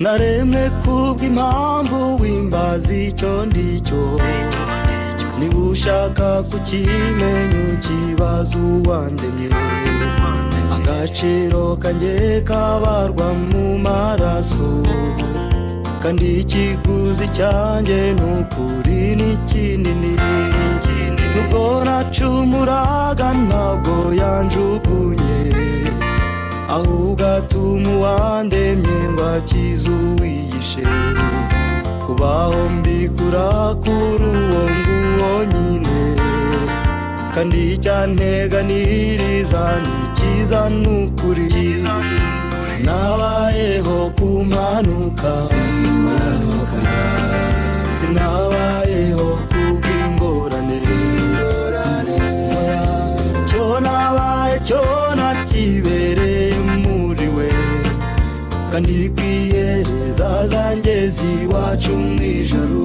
naremwe kubw'impamvu wimbaza icyo ndicyo niba ushaka kukimenya ukibaza uwandemye agaciro kanjye kabarwa mu maraso kandi ikiguzi cyanjye n'ukuri ni kinini nubwo nacumuraga ntabwo yanjugunye ahubwo atuma uwandemye ngo akize uwiyishe kubaho mbikura kuri uwo nguwo nyine kandi icyanteganiriza ni cyiza n'ukuri sinabayeho ku mpanuka sinabayeho kubw'ingorane cyo nabaye cyo nakibereye muri we kandi kwihereza zanjye ziwacu mw'ijuru